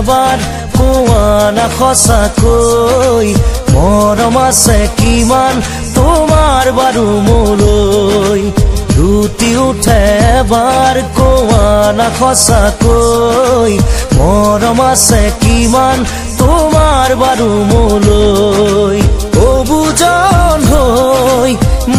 এবাৰ কোৱা না সঁচাকৈ মৰম আছে কিমান তোমাৰ বাৰু মোলৈ লুটি উঠে এবাৰ কোৱা না সঁচাকৈ মৰম আছে কিমান তোমাৰ বাৰু মোলৈ অবুজন হৈ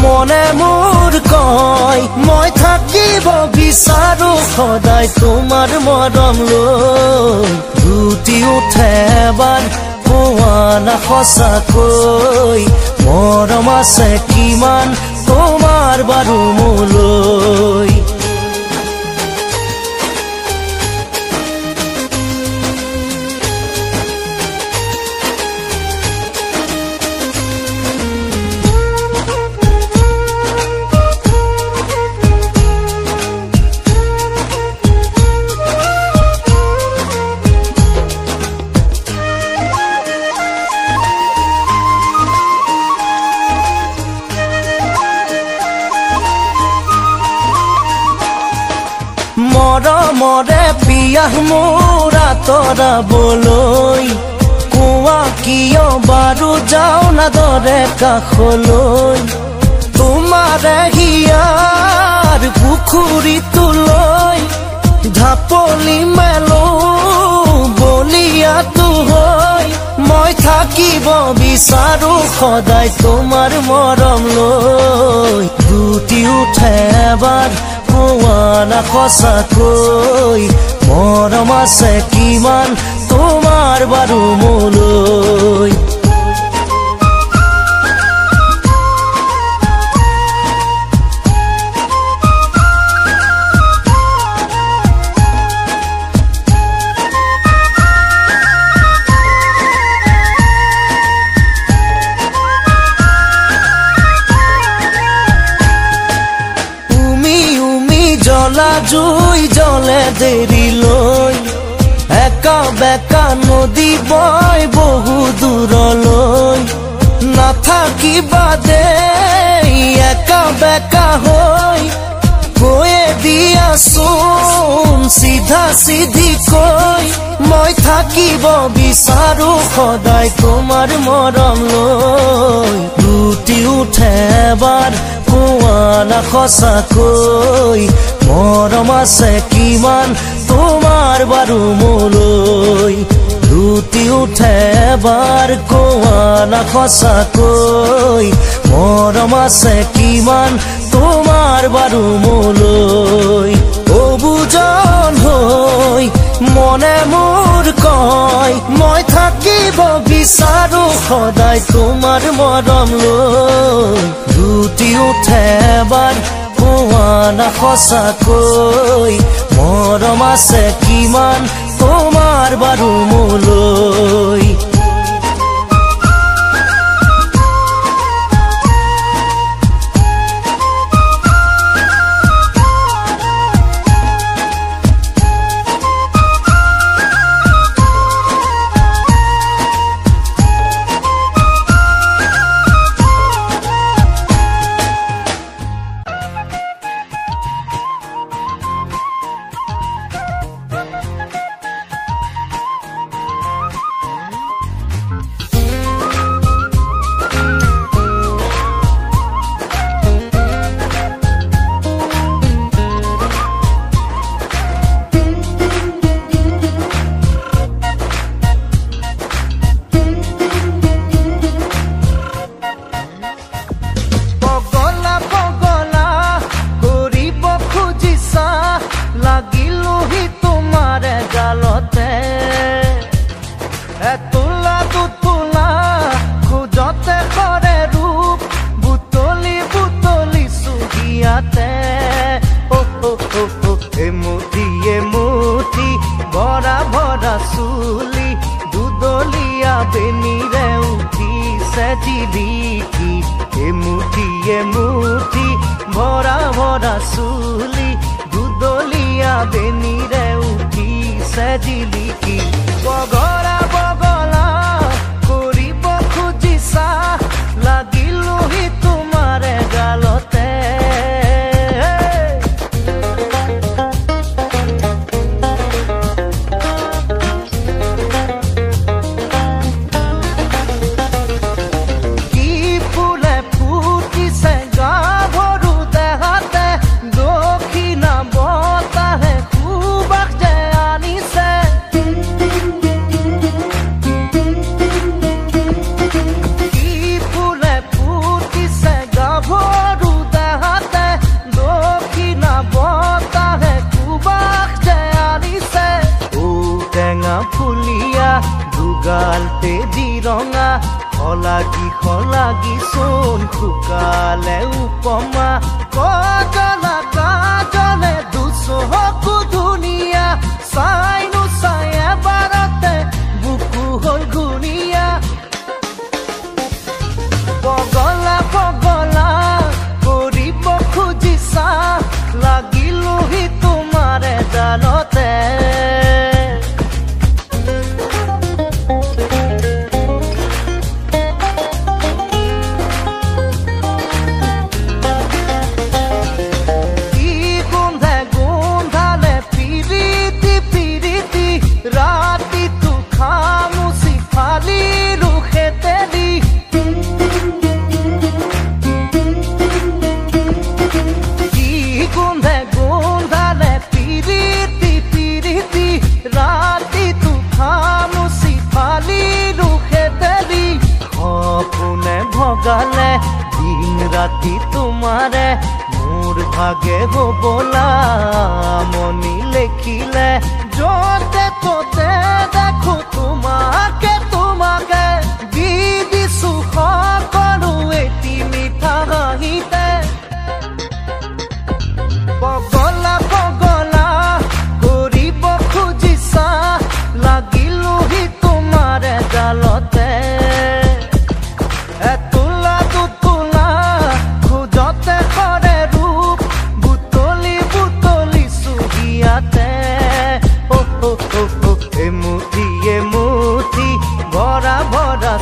মনে মোৰ কয় মই থাকিব বিচাৰো সদায় তোমাৰ মৰম লৈ লুটি উঠে এবাৰ কোৱা না সঁচাকৈ মৰম আছে কিমান তোমাৰ বাৰু মোলৈ মৰমৰে পিয়াহ মোৰ আঁতৰাবলৈ কোৱা কিয় বাৰু যাওঁ না দৰে কাষলৈ তোমাৰে হিয়াৰ পুখুৰীটোলৈ ঢাপলি মেলো বলিয়াটো হৈ মই থাকিব বিচাৰো সদায় তোমাৰ মৰম লৈ লুটি উঠে এবাৰ কোৱা না সঁচাকৈ মৰম আছে কিমান তোমাৰ বাৰু মোলৈ জ্বলা জুই জ্বলে দেৰিলৈ একা বেকা নদী বয় বহু দূৰলৈ নাথাকিবা দেই একা বেকা হৈ কৈয়ে দিয়াচোন চিধা চিধি কৈ মই থাকিব বিচাৰো সদায় তোমাৰ মৰম লৈ লুটি উঠে এবাৰ কোৱা না সঁচাকৈ মৰম আছে কিমান তোমাৰ বাৰু মোলৈ লুটি উঠে এবাৰ কোৱা না সঁচাকৈ মৰম আছে কিমান তোমাৰ বাৰু মোলৈ অবুজন হৈ মনে মোৰ কয় মই থাকিব বিচাৰো সদায় তোমাৰ মৰম লৈ লুটি উঠে এবাৰ কোৱা না সঁচাকৈ মৰম আছে কিমান তোমাৰ বাৰু মোলৈ ভৰা ভৰা চুলি দুদলিয়া বেনিৰে উঠিছে জিলিকি বগৰা বগলা কৰিব খুজিছা লাগিলোহি তোমাৰ গালতে ৰঙা সলাগি চোন শুকালে উপমা কজলা কাজলে দুচকু ধুনীয়া চাইনো চাই এবাৰতে বুকু হ'ল ঘূণীয়া পগলা কৰিব খুজিছা লাগিলোহি তোমাৰে জালতে ভগালে দিন ৰাতি তোমাৰে মোৰ ভাগে হবলা মনি লেখিলে যতে ততে দেখো তোমাকে দি দিছো সকলো এটি মিঠা হাঁহিতে পগলা কৰিব খুজিছা লাগিলোহি তোমাৰে জালতে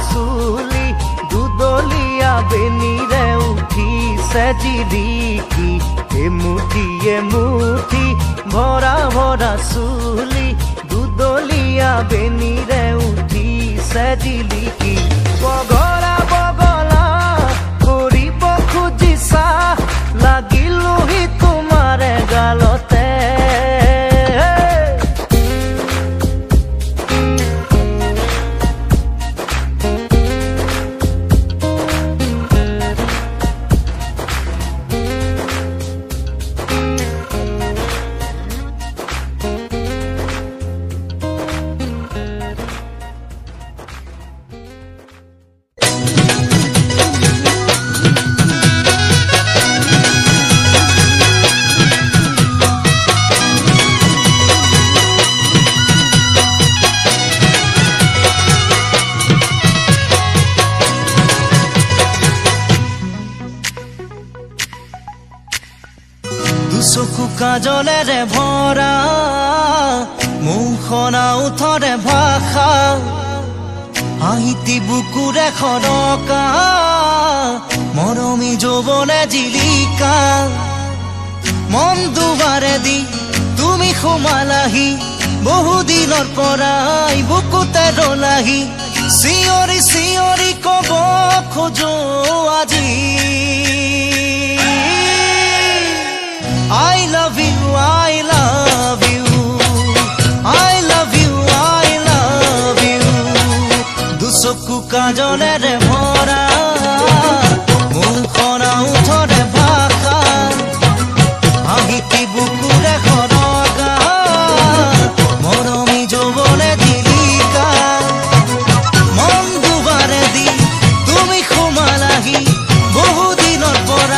চুলি দুদলীয়া বেনিৰে উঠিছে জিলিকি এমুঠি ভৰা চুলি দুদলীয়া বেনিৰে উঠিছে জিলিকি বগলা কৰিব খুজিছা লাগিলোহি তোমাৰে গালতে চকু কাজলেৰে ভৰা মুখনা উঠৰে ভাষা হাঁহিতি বুকুৰে খৰকা মৰমী যৌৱনে জিলিকা মন দুবাৰে দি তুমি সোমালাহি বহুদিনৰ পৰাই বুকুতে ৰলাহি চিঞৰি কব খোজো আজি I love you, I love you, I love you, I love you. দুচকু কাজলেৰে ভৰা মুখনা উঠৰে ভাষা হাঁহিতি বুকুৰে খৰকা মৰমী যৌৱনে জিলিকা মন দুবাৰে দি তুমি সোমালাহি বহুদিনৰ পৰা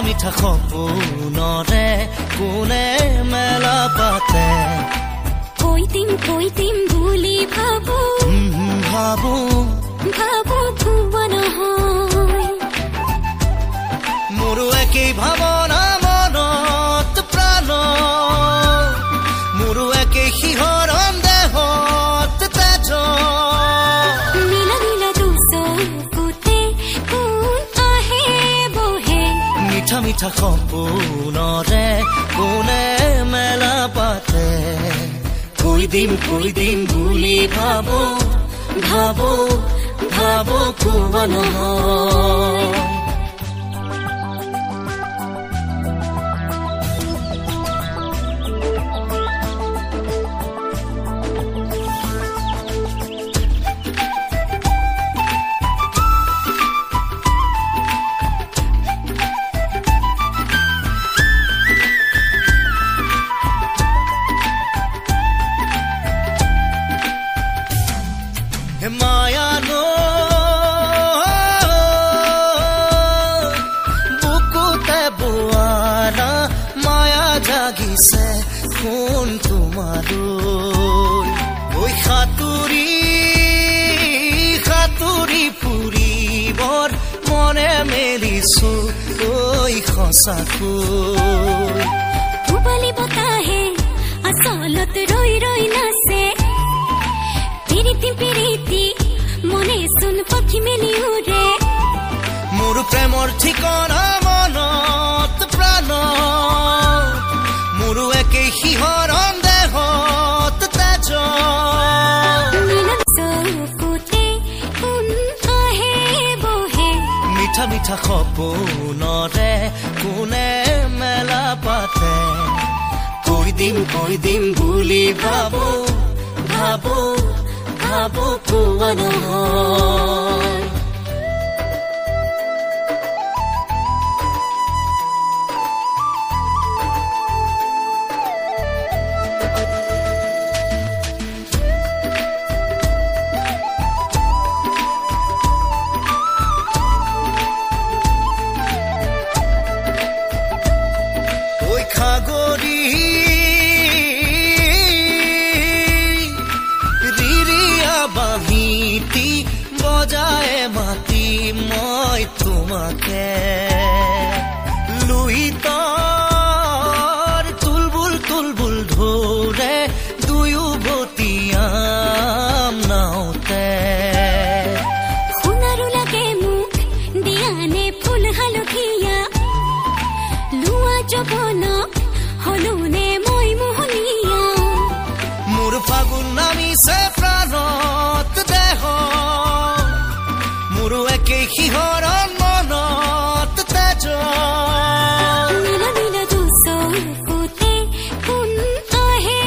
মিঠা সপোনৰে কোনে মেলা পাতে কৈ দিম বুলি ভাবো ভাবো ভুৱা নহয় মোৰো একেই ভাৱনা মনত প্ৰাণ মোৰো একেই শিহৰণ দেহত তেজ নীলা নীলা দুচকুতে কোন আহে বহে মিঠা মিঠা সপোনৰে কোনে মেলা পাতে কৈ দিম বুলি ভাবো কোৱা নহয় মায়ানো বুকুতে বোৱাৰা মায়া জাগিছে কোন তোমাৰো ঐ সাঁতুৰি ফুৰিবৰ মনে মেলিছো ঐ সঁচাকৈ পূবালী বতাহে আচলত ৰৈ নাচে পিৰিতি মনে চোন পাখি মেলি উৰে মোৰ প্ৰেমৰ ঠিকনা মনত প্ৰাণ মোৰো একেই শিহৰণ দেহত তেজ চকুতে কোন আহে বহে মিঠা মিঠা সপোনৰে কোনে মেলা পাতে কৈ দিম বুলি ভাবো কোৱা নহয় ঐ খাগৰি বাঁহীটি বজায় মাতি মই তোমাকে লুইতৰ তুলবুল ধৰে দুয়ো বতিয়াম নাওতে সোণাৰু লাগে মোক দিয়ানে ফুল হালধীয়া লোৱা যবনক হলোনে মই মোহনীয়া মোৰ ফাগুন নামিছে প্ৰাণত দেহ মোৰো একেই শিহৰণ মনত তেজ নীলা নীলা দুচকুতে কোন আহে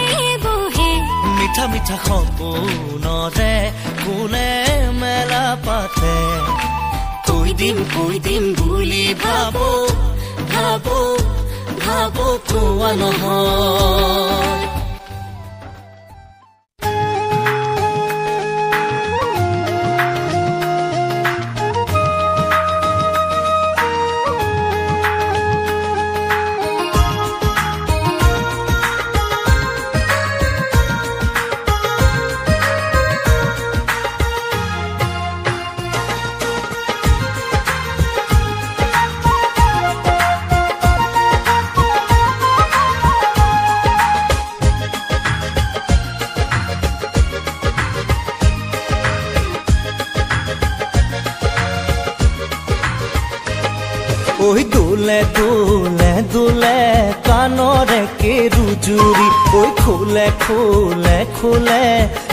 বহে মিঠা মিঠা সপোনৰে কোনে মেলা পাতে কৈ দিম বুলি ভাবো কোৱা নহয় ঐ দোলে কাণৰে কেৰুজুৰি ঐ খোলে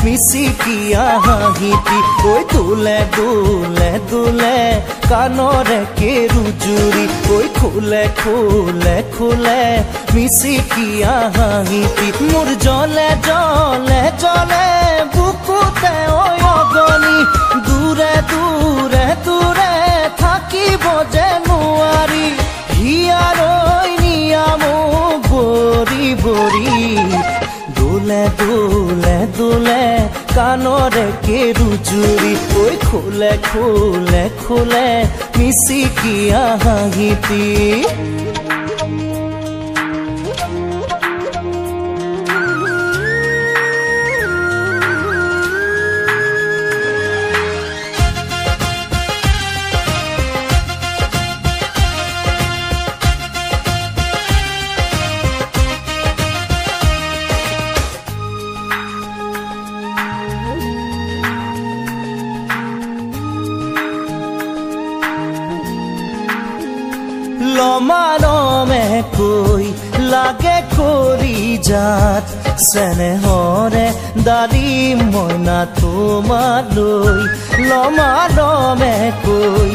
মিচিকিয়া হাঁহিটি ঐ দোলে কাণৰে কেৰুজুৰি ঐ খোলে মিচিকিয়া হাঁহিটি মোৰ জলে বুকুতে ঐ অগনি দূৰে থাকিব যে নোৱাৰি হিয়াৰৈ নিয়ামো বৰি দোলে কাণৰে কেৰুজুৰি ঐ খোলে মিচিকিয়া হাঁহিতি লমালমে কৈ লাগে কৰি যাত চেনেহৰে দালি মইনা তোমালৈ লমালমে কৈ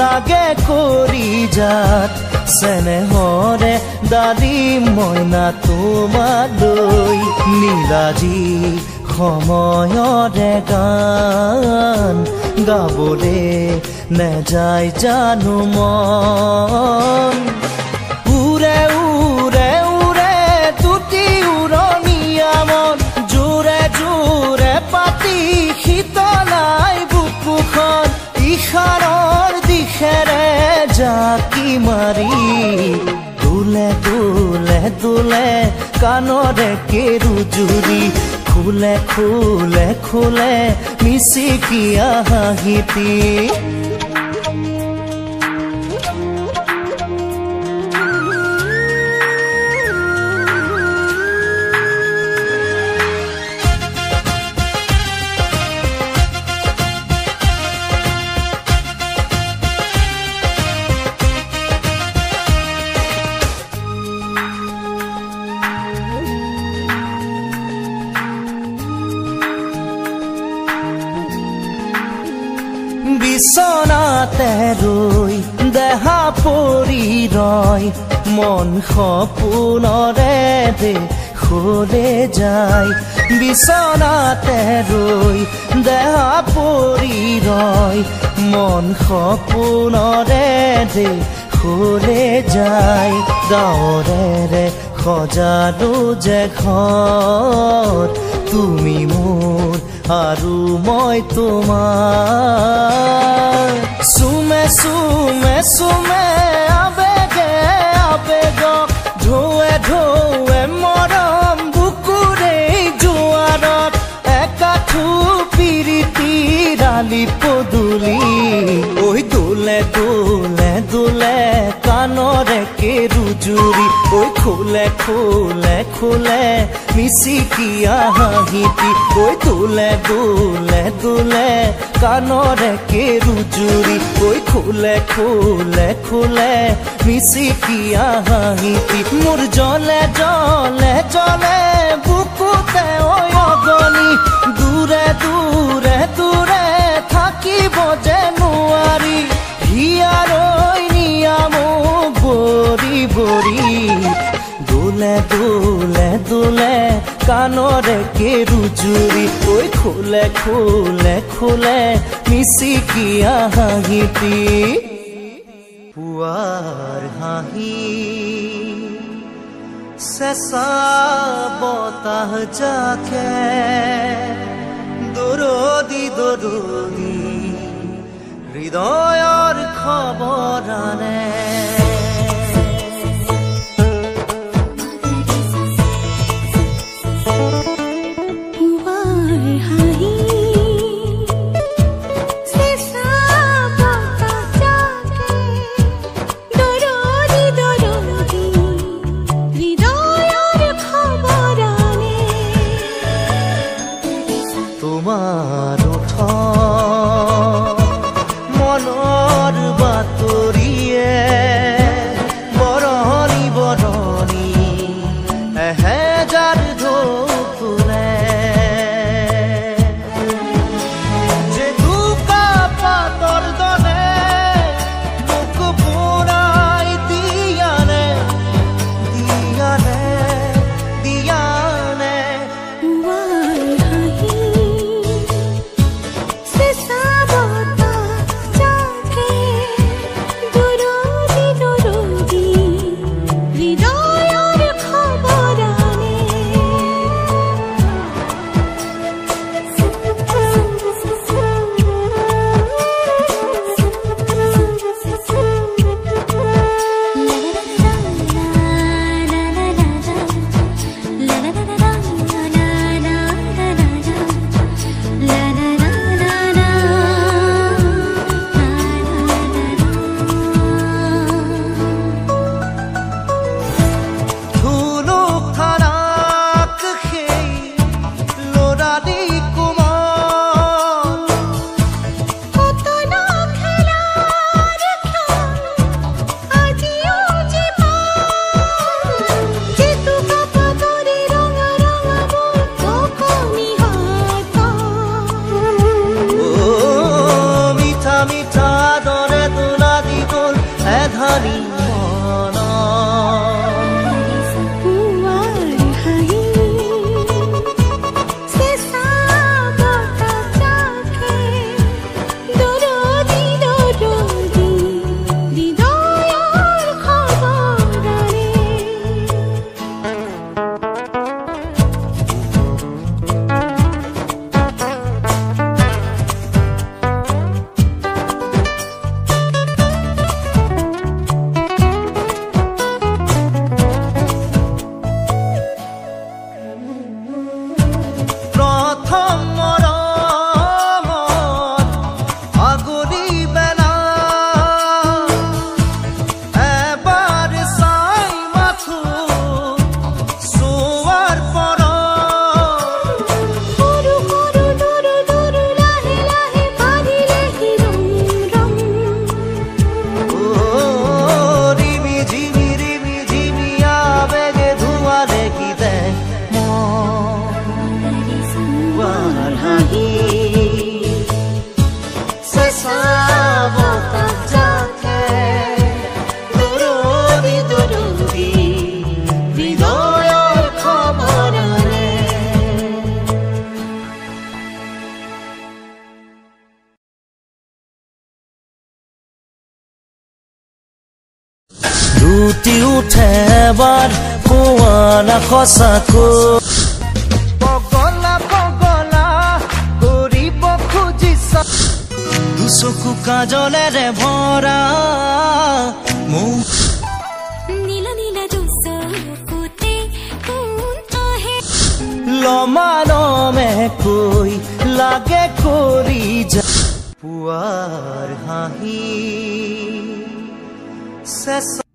লাগে কৰি যাত চেনেহৰে দালি মইনা তোমালৈ নীলাজী সময়ৰে গান গাবলে নেযায় জানো মন উৰে উৰে উৰে তুতি উৰণীয়া মন জোৰে জোৰে পাতি শীতলাই বুকুখন ইশাৰৰ দিশেৰে জাকি মাৰি তোলে তোলে তোলে কাণৰে কেৰুজুৰি খুলে খুলে খুলে মিচিকিয়া হাঁহিতি বিছনাতে ৰৈ দেহা পৰি ৰয় মন সপোনৰে দেশলে যায় বিছনাতে ৰৈ দেহা পৰি ৰয় মন সপোনৰে দেশলে যায় গাঁৱৰে সজালো যে ঘৰ তুমি মোৰ আৰু মই তোমাৰ চুমে চুমে চুমে আবেগে আবেগক ঢৌৱে ঢৌৱে মৰম বুকুৰে জোৱাৰত একাঠু পিৰিতি ৰালি পদূলি ঐ দোলে দোলে দোলে কাণৰে কেৰুজুৰি ঐ খোলে খোলে খোলে মিচিকিয়া হাঁহিতি ঐ দোলে দোলে দোলে কাণৰে কেৰুজুৰি ঐ খোলে খোলে খোলে মিচিকিয়া হাঁহিতি মোৰ জলে জলে জলে বুকুতে ঐ অগনি দূৰে দূৰে দূৰে থাকিব যে নোৱাৰি হিয়াৰৈ নিয়ামো বৰি বৰি দোলে দোলে দোলে কাণৰে কেৰুজুৰি ঐ খোলে খোলে খোলে মিচিকিয়া হাঁহিতি পুৱাৰ হাঁহি চেঁচা বতাহ জাকে দৰদি দৰদি হৃদয়ৰ খবৰ আনে তোমাৰ মনৰ বাতৰিয়ে লুটি উঠে এবাৰ পোৱানা সঁচাকৈ পগলা পগলা কৰিব খুজিছ দুচকু কাজলেৰে ভৰা মোক নীলা নীলা দুচকুতে কোন আহে লমালমে কৈ লাগে কৰি যা পুৱাৰ হাঁহি চেঁচা